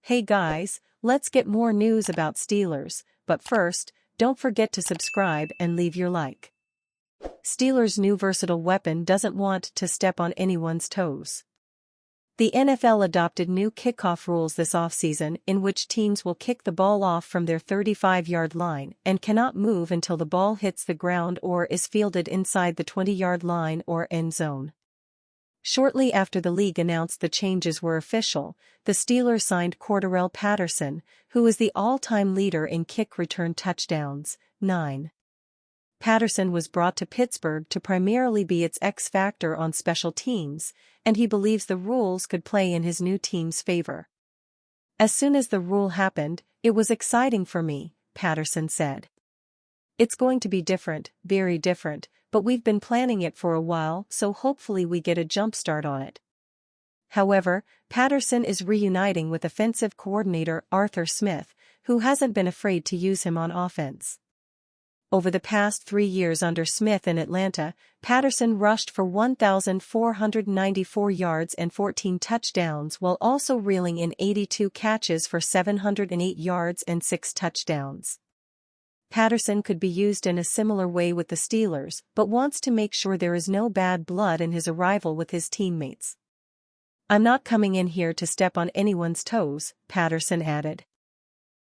Hey guys, let's get more news about Steelers, but first, don't forget to subscribe and leave your like. Steelers' new versatile weapon doesn't want to step on anyone's toes. The NFL adopted new kickoff rules this offseason in which teams will kick the ball off from their 35-yard line and cannot move until the ball hits the ground or is fielded inside the 20-yard line or end zone. Shortly after the league announced the changes were official, the Steelers signed Cordarrelle Patterson, who is the all-time leader in kick return touchdowns, 9. Patterson was brought to Pittsburgh to primarily be its X-factor on special teams, and he believes the rules could play in his new team's favor. As soon as the rule happened, it was exciting for me, Patterson said. It's going to be different, very different, but we've been planning it for a while, so hopefully we get a jump start on it. However, Patterson is reuniting with offensive coordinator Arthur Smith, who hasn't been afraid to use him on offense. Over the past 3 years under Smith in Atlanta, Patterson rushed for 1,494 yards and 14 touchdowns while also reeling in 82 catches for 708 yards and 6 touchdowns. Patterson could be used in a similar way with the Steelers, but wants to make sure there is no bad blood in his arrival with his teammates. I'm not coming in here to step on anyone's toes, Patterson added.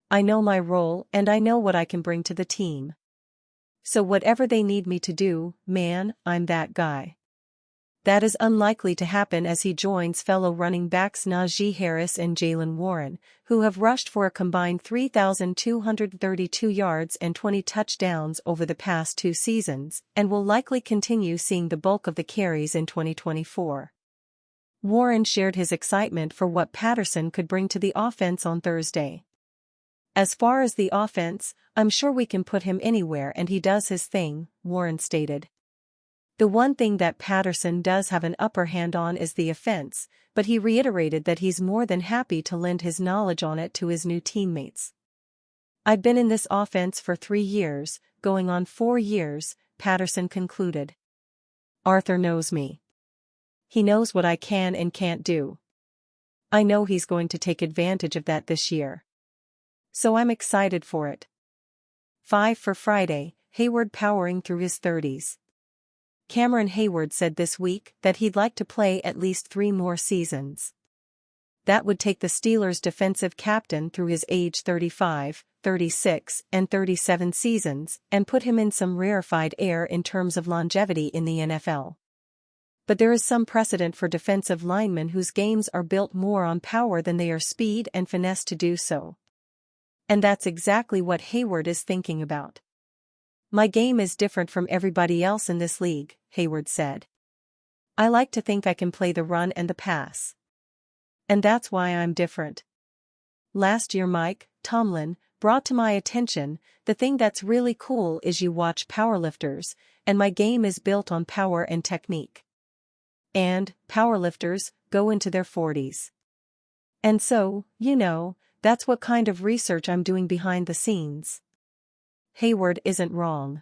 I know my role and I know what I can bring to the team. So whatever they need me to do, man, I'm that guy. That is unlikely to happen as he joins fellow running backs Najee Harris and Jaylen Warren, who have rushed for a combined 3,232 yards and 20 touchdowns over the past 2 seasons, and will likely continue seeing the bulk of the carries in 2024. Warren shared his excitement for what Patterson could bring to the offense on Thursday. As far as the offense, I'm sure we can put him anywhere and he does his thing, Warren stated. The one thing that Patterson does have an upper hand on is the offense, but he reiterated that he's more than happy to lend his knowledge on it to his new teammates. I've been in this offense for 3 years, going on 4 years, Patterson concluded. Arthur knows me. He knows what I can and can't do. I know he's going to take advantage of that this year. So I'm excited for it. 5 for Friday, Hayward powering through his 30s. Cameron Hayward said this week that he'd like to play at least 3 more seasons. That would take the Steelers' defensive captain through his age 35, 36, and 37 seasons and put him in some rarefied air in terms of longevity in the NFL. But there is some precedent for defensive linemen whose games are built more on power than they are speed and finesse to do so. And that's exactly what Hayward is thinking about. My game is different from everybody else in this league, Hayward said. I like to think I can play the run and the pass. And that's why I'm different. Last year Mike Tomlin brought to my attention, the thing that's really cool is you watch powerlifters, and my game is built on power and technique. And powerlifters go into their 40s. And so, that's what kind of research I'm doing behind the scenes. Hayward isn't wrong.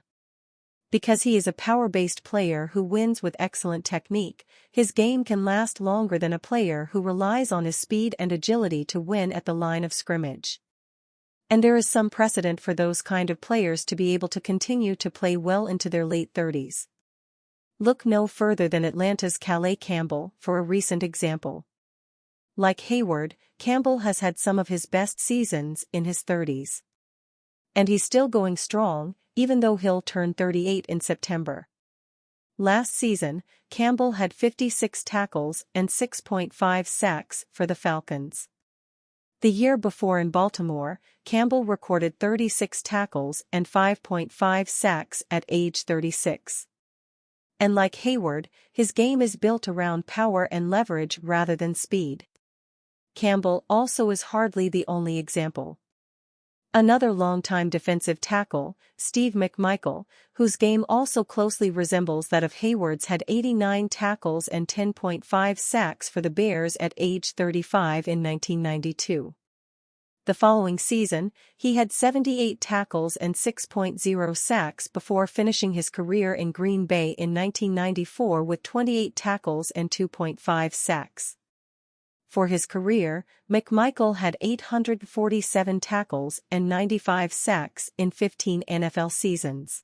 Because he is a power-based player who wins with excellent technique, his game can last longer than a player who relies on his speed and agility to win at the line of scrimmage. And there is some precedent for those kind of players to be able to continue to play well into their late 30s. Look no further than Atlanta's Calais Campbell for a recent example. Like Hayward, Campbell has had some of his best seasons in his 30s. And he's still going strong, even though he'll turn 38 in September. Last season, Campbell had 56 tackles and 6.5 sacks for the Falcons. The year before in Baltimore, Campbell recorded 36 tackles and 5.5 sacks at age 36. And like Hayward, his game is built around power and leverage rather than speed. Campbell also is hardly the only example. Another longtime defensive tackle, Steve McMichael, whose game also closely resembles that of Hayward's, had 89 tackles and 10.5 sacks for the Bears at age 35 in 1992. The following season, he had 78 tackles and 6.0 sacks before finishing his career in Green Bay in 1994 with 28 tackles and 2.5 sacks. For his career, McMichael had 847 tackles and 95 sacks in 15 NFL seasons.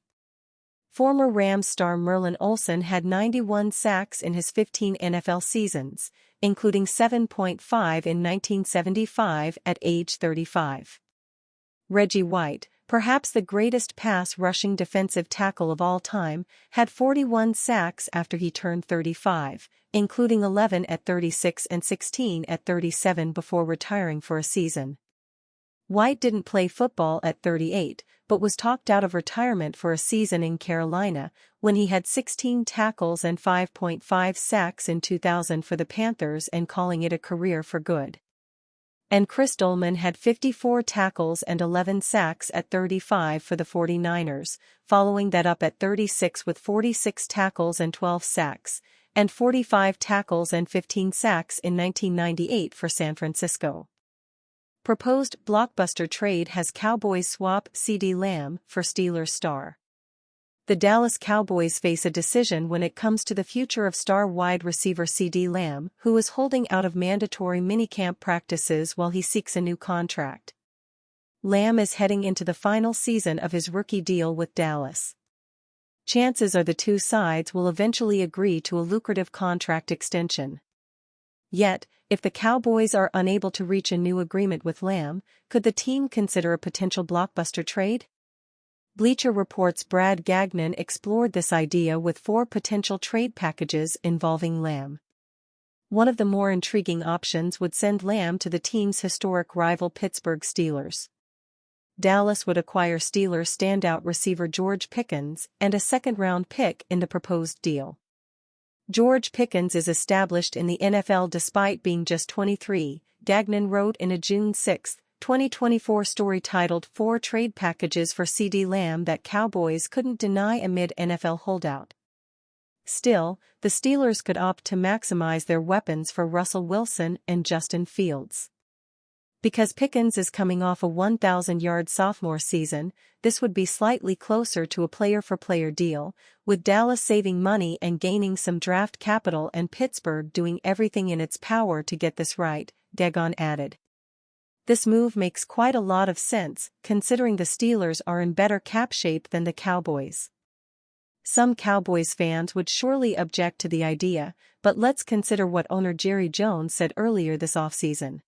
Former Rams star Merlin Olsen had 91 sacks in his 15 NFL seasons, including 7.5 in 1975 at age 35. Reggie White, perhaps the greatest pass-rushing defensive tackle of all time, had 41 sacks after he turned 35, including 11 at 36 and 16 at 37 before retiring for a season. White didn't play football at 38, but was talked out of retirement for a season in Carolina, when he had 16 tackles and 5.5 sacks in 2000 for the Panthers and calling it a career for good. And Chris Dolman had 54 tackles and 11 sacks at 35 for the 49ers, following that up at 36 with 46 tackles and 12 sacks, and 45 tackles and 15 sacks in 1998 for San Francisco. Proposed blockbuster trade has Cowboys swap Ceedee Lamb for Steelers star. The Dallas Cowboys face a decision when it comes to the future of star wide receiver Ceedee Lamb, who is holding out of mandatory minicamp practices while he seeks a new contract. Lamb is heading into the final season of his rookie deal with Dallas. Chances are the two sides will eventually agree to a lucrative contract extension. Yet, if the Cowboys are unable to reach a new agreement with Lamb, could the team consider a potential blockbuster trade? Bleacher Report's Brad Gagnon explored this idea with 4 potential trade packages involving Lamb. One of the more intriguing options would send Lamb to the team's historic rival Pittsburgh Steelers. Dallas would acquire Steelers standout receiver George Pickens and a second-round pick in the proposed deal. George Pickens is established in the NFL despite being just 23, Gagnon wrote in a June 6, 2024 story titled 4 Trade Packages for Ceedee Lamb that Cowboys couldn't deny amid NFL holdout. Still, the Steelers could opt to maximize their weapons for Russell Wilson and Justin Fields. Because Pickens is coming off a 1,000-yard sophomore season, this would be slightly closer to a player-for-player deal, with Dallas saving money and gaining some draft capital and Pittsburgh doing everything in its power to get this right, Gagnon added. This move makes quite a lot of sense, considering the Steelers are in better cap shape than the Cowboys. Some Cowboys fans would surely object to the idea, but let's consider what owner Jerry Jones said earlier this offseason.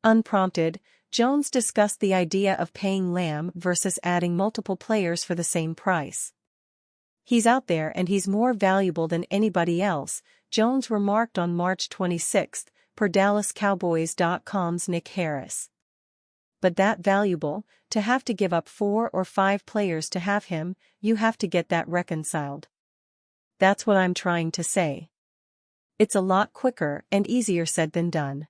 Unprompted, Jones discussed the idea of paying Lamb versus adding multiple players for the same price. "He's out there and he's more valuable than anybody else," Jones remarked on March 26, per DallasCowboys.com's Nick Harris. "But that valuable, to have to give up 4 or 5 players to have him, you have to get that reconciled. That's what I'm trying to say. It's a lot quicker and easier said than done.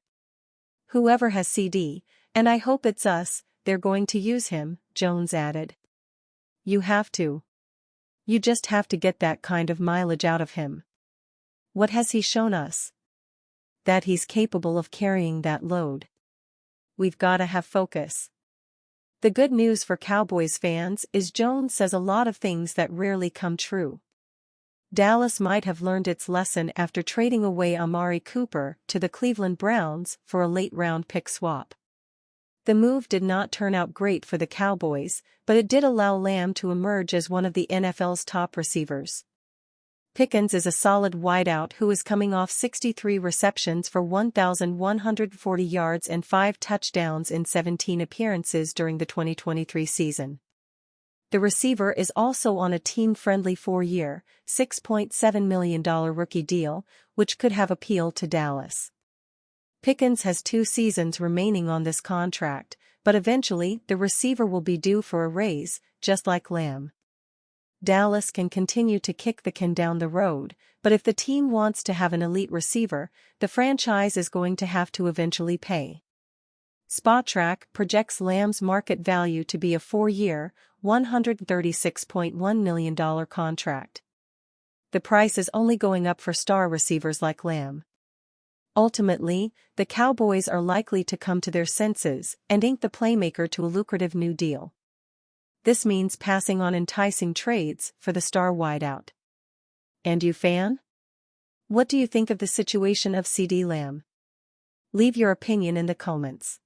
Whoever has Ceedee, and I hope it's us, they're going to use him," Jones added. "You have to. You just have to get that kind of mileage out of him. What has he shown us? That he's capable of carrying that load. We've gotta have focus." The good news for Cowboys fans is Jones says a lot of things that rarely come true. Dallas might have learned its lesson after trading away Amari Cooper to the Cleveland Browns for a late-round pick swap. The move did not turn out great for the Cowboys, but it did allow Lamb to emerge as one of the NFL's top receivers. Pickens is a solid wideout who is coming off 63 receptions for 1,140 yards and 5 touchdowns in 17 appearances during the 2023 season. The receiver is also on a team-friendly 4-year, $6.7 million rookie deal, which could have appeal to Dallas. Pickens has 2 seasons remaining on this contract, but eventually the receiver will be due for a raise, just like Lamb. Dallas can continue to kick the can down the road, but if the team wants to have an elite receiver, the franchise is going to have to eventually pay. Spotrac projects Lamb's market value to be a 4-year, $136.1 million contract. The price is only going up for star receivers like Lamb. Ultimately, the Cowboys are likely to come to their senses and ink the playmaker to a lucrative new deal. This means passing on enticing trades for the star wideout. And you fan? What do you think of the situation of Ceedee Lamb? Leave your opinion in the comments.